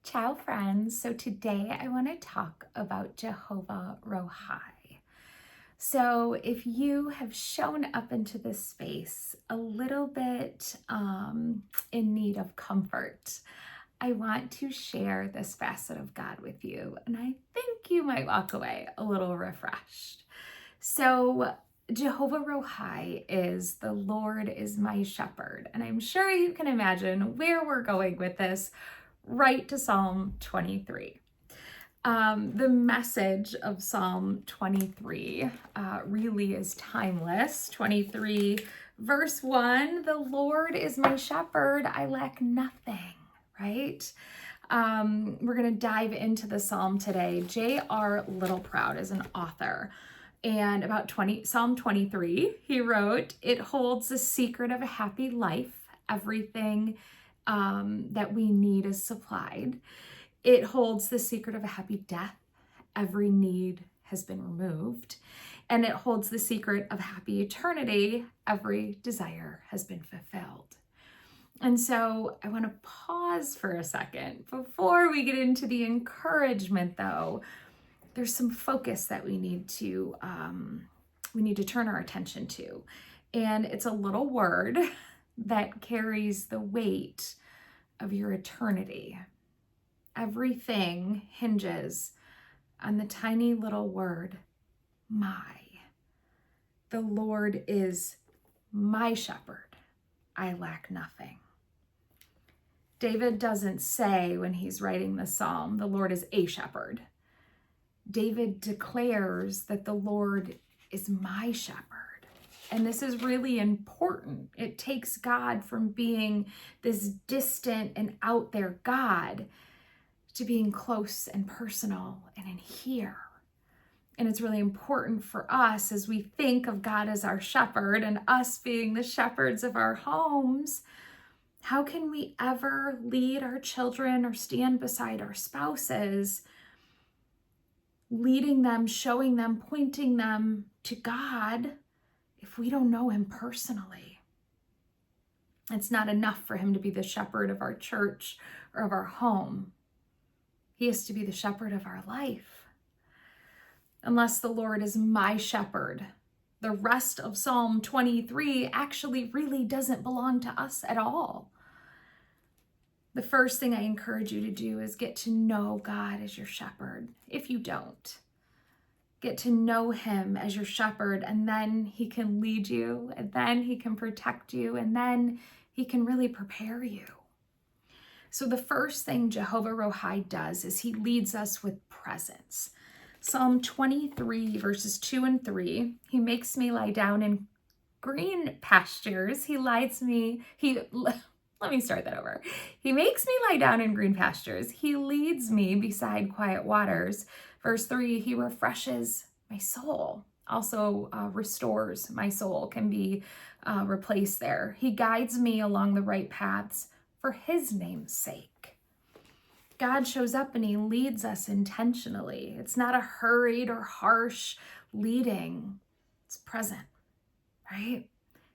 Ciao, friends. So today I want to talk about Jehovah Rohi. So if you have shown up into this space a little bit in need of comfort, I want to share this facet of God with you, and I think you might walk away a little refreshed. So Jehovah Rohi is the Lord is my shepherd, and I'm sure you can imagine where we're going with this, right to Psalm 23. The message of Psalm 23 really is timeless. 23, verse 1, the Lord is my shepherd, I lack nothing, right? We're going to dive into the psalm today. J.R. Littleproud is an author. And about Psalm 23, he wrote, "It holds the secret of a happy life. Everything that we need is supplied. It holds the secret of a happy death. Every need has been removed. And it holds the secret of happy eternity. Every desire has been fulfilled." And so I want to pause for a second before we get into the encouragement, though. There's some focus that we need to turn our attention to. And it's a little word that carries the weight of your eternity. Everything hinges on the tiny little word, my. The Lord is my shepherd. I lack nothing. David doesn't say when he's writing the psalm, the Lord is a shepherd. David declares that the Lord is my shepherd. And this is really important. It takes God from being this distant and out there God to being close and personal and in here. And it's really important for us as we think of God as our shepherd and us being the shepherds of our homes. How can we ever lead our children or stand beside our spouses, leading them, showing them, pointing them to God if we don't know him personally? It's not enough for him to be the shepherd of our church or of our home. He has to be the shepherd of our life. Unless the Lord is my shepherd, the rest of Psalm 23 actually really doesn't belong to us at all. The first thing I encourage you to do is get to know God as your shepherd. If you don't, get to know him as your shepherd, and then he can lead you, and then he can protect you, and then he can really prepare you. So the first thing Jehovah Rohi does is he leads us with presence. Psalm 23, verses 2 and 3, he makes me lie down in green pastures. Let me start that over. He makes me lie down in green pastures. He leads me beside quiet waters. Verse 3, he refreshes my soul. Also restores my soul, can be replaced there. He guides me along the right paths for his name's sake. God shows up and he leads us intentionally. It's not a hurried or harsh leading. It's present, right?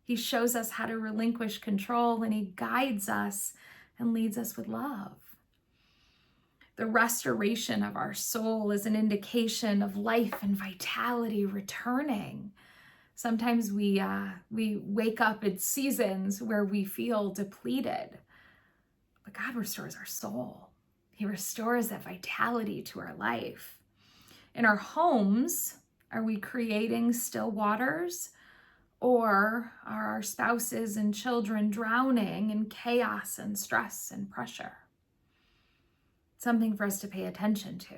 He shows us how to relinquish control, and he guides us and leads us with love. The restoration of our soul is an indication of life and vitality returning. Sometimes we wake up in seasons where we feel depleted, but God restores our soul. He restores that vitality to our life. In our homes, are we creating still waters? Or are our spouses and children drowning in chaos and stress and pressure? Something for us to pay attention to.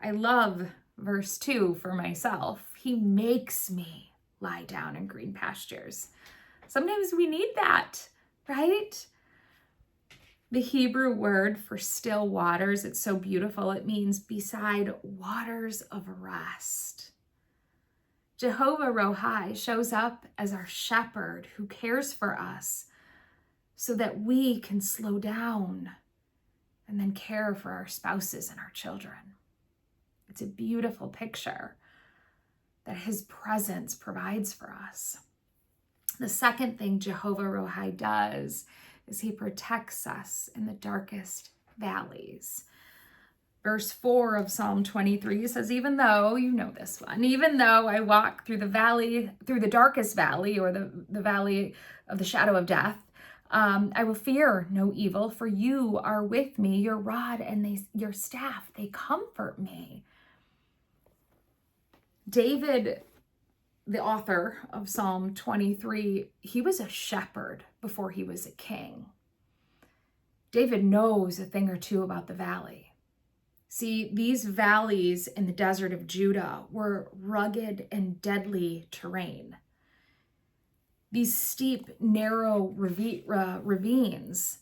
I love verse 2 for myself. He makes me lie down in green pastures. Sometimes we need that, right? The Hebrew word for still waters, it's so beautiful. It means beside waters of rest. Jehovah Rohi shows up as our shepherd who cares for us so that we can slow down and then care for our spouses and our children. It's a beautiful picture that his presence provides for us. The second thing Jehovah Rohi does is he protects us in the darkest valleys. Verse 4 of Psalm 23 says, even though, you know this one, even though I walk through the darkest valley, or the valley of the shadow of death, I will fear no evil, for you are with me. Your rod and your staff, they comfort me. David, the author of Psalm 23, he was a shepherd before he was a king. David knows a thing or two about the valley. See, these valleys in the desert of Judah were rugged and deadly terrain. These steep, narrow ravines,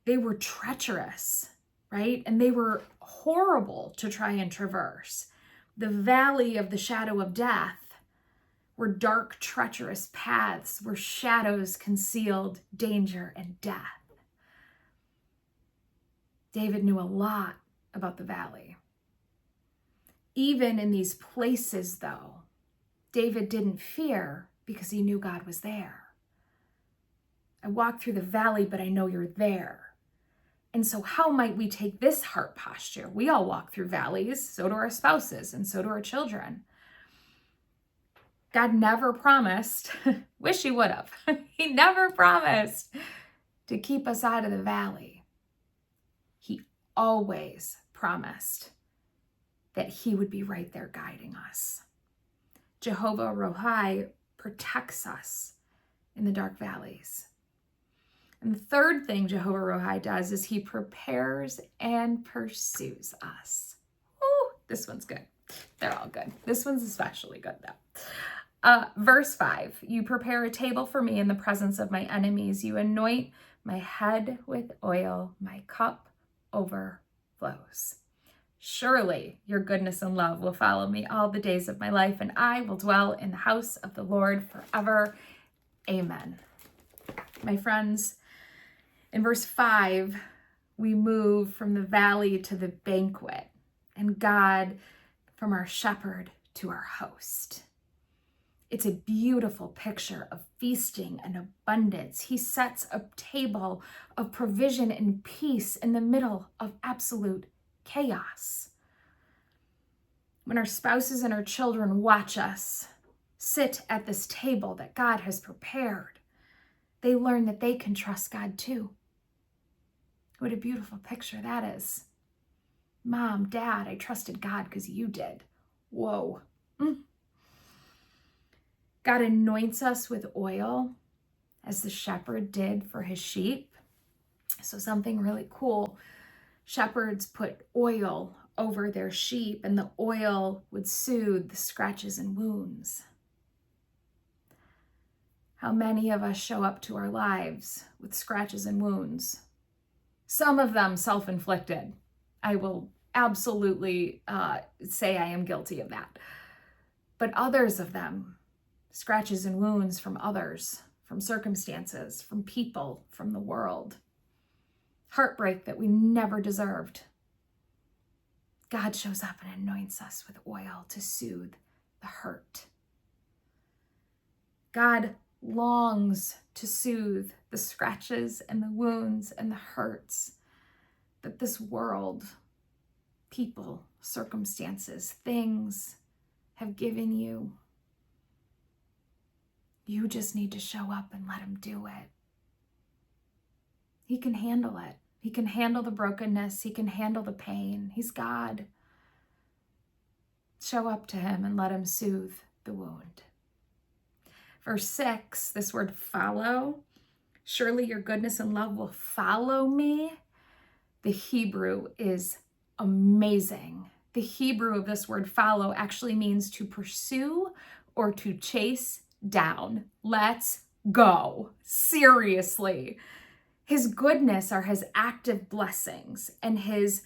they were treacherous, right? And they were horrible to try and traverse. The valley of the shadow of death were dark, treacherous paths where shadows concealed danger and death. David knew a lot about the valley. Even in these places, though, David didn't fear because he knew God was there. I walk through the valley, but I know you're there. And so how might we take this heart posture? We all walk through valleys, so do our spouses, and so do our children. God never promised, wish he would have, he never promised to keep us out of the valley. He always promised that he would be right there guiding us. Jehovah Rohi protects us in the dark valleys. And the third thing Jehovah Rohi does is he prepares and pursues us. Ooh, this one's good. They're all good. This one's especially good though. Verse 5, you prepare a table for me in the presence of my enemies. You anoint my head with oil. My cup overflows. Surely your goodness and love will follow me all the days of my life, and I will dwell in the house of the Lord forever. Amen. My friends, in verse 5, we move from the valley to the banquet, and God from our shepherd to our host. It's a beautiful picture of feasting and abundance. He sets a table of provision and peace in the middle of absolute chaos. When our spouses and our children watch us sit at this table that God has prepared, they learn that they can trust God too. What a beautiful picture that is. Mom, Dad, I trusted God because you did. Whoa. God anoints us with oil as the shepherd did for his sheep. So something really cool. Shepherds put oil over their sheep, and the oil would soothe the scratches and wounds. How many of us show up to our lives with scratches and wounds? Some of them self-inflicted. I will absolutely say I am guilty of that. But others of them, scratches and wounds from others, from circumstances, from people, from the world. Heartbreak that we never deserved. God shows up and anoints us with oil to soothe the hurt. God longs to soothe the scratches and the wounds and the hurts that this world, people, circumstances, things have given you. You just need to show up and let him do it. He can handle it. He can handle the brokenness. He can handle the pain. He's God. Show up to him and let him soothe the wound. Verse 6, this word follow. Surely your goodness and love will follow me. The Hebrew is amazing. The Hebrew of this word follow actually means to pursue or to chase down. Let's go. Seriously. His goodness are his active blessings, and his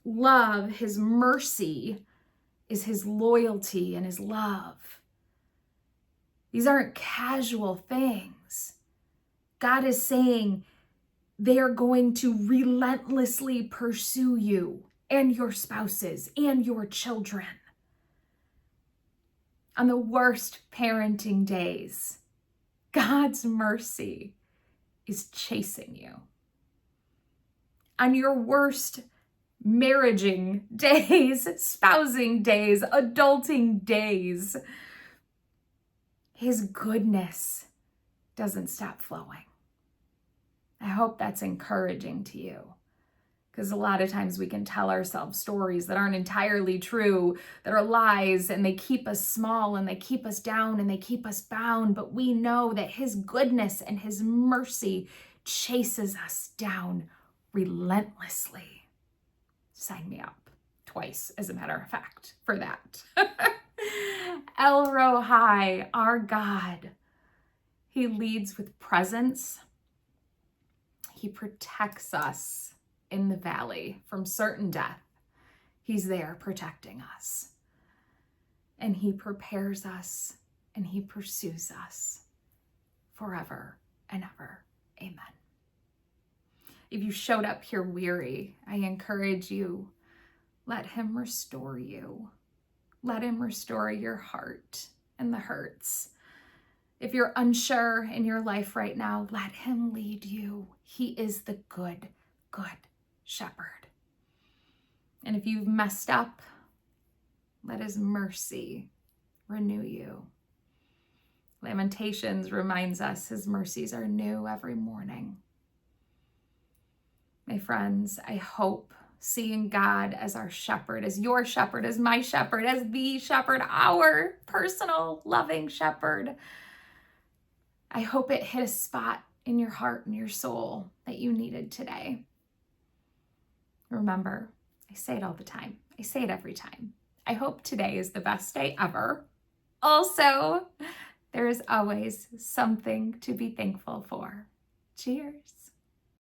love, his mercy is his loyalty and his love. These aren't casual things. God is saying they are going to relentlessly pursue you and your spouses and your children. On the worst parenting days, God's mercy is chasing you. on your worst marriaging days, spousing days, adulting days, his goodness doesn't stop flowing. I hope that's encouraging to you, because a lot of times we can tell ourselves stories that aren't entirely true, that are lies, and they keep us small and they keep us down and they keep us bound. But we know that his goodness and his mercy chases us down relentlessly. Sign me up twice, as a matter of fact, for that. El Rohi, our God, he leads with presence. He protects us in the valley from certain death. He's there protecting us. And he prepares us and he pursues us forever and ever. Amen. If you showed up here weary, I encourage you, let him restore you. Let him restore your heart and the hurts. If you're unsure in your life right now, let him lead you. He is the good shepherd. And if you've messed up, let his mercy renew you. Lamentations reminds us his mercies are new every morning. My friends, I hope seeing God as our shepherd, as your shepherd, as my shepherd, as the shepherd, our personal loving shepherd, I hope it hit a spot in your heart and your soul that you needed today. Remember, I say it all the time. I say it every time. I hope today is the best day ever. Also, there is always something to be thankful for. Cheers.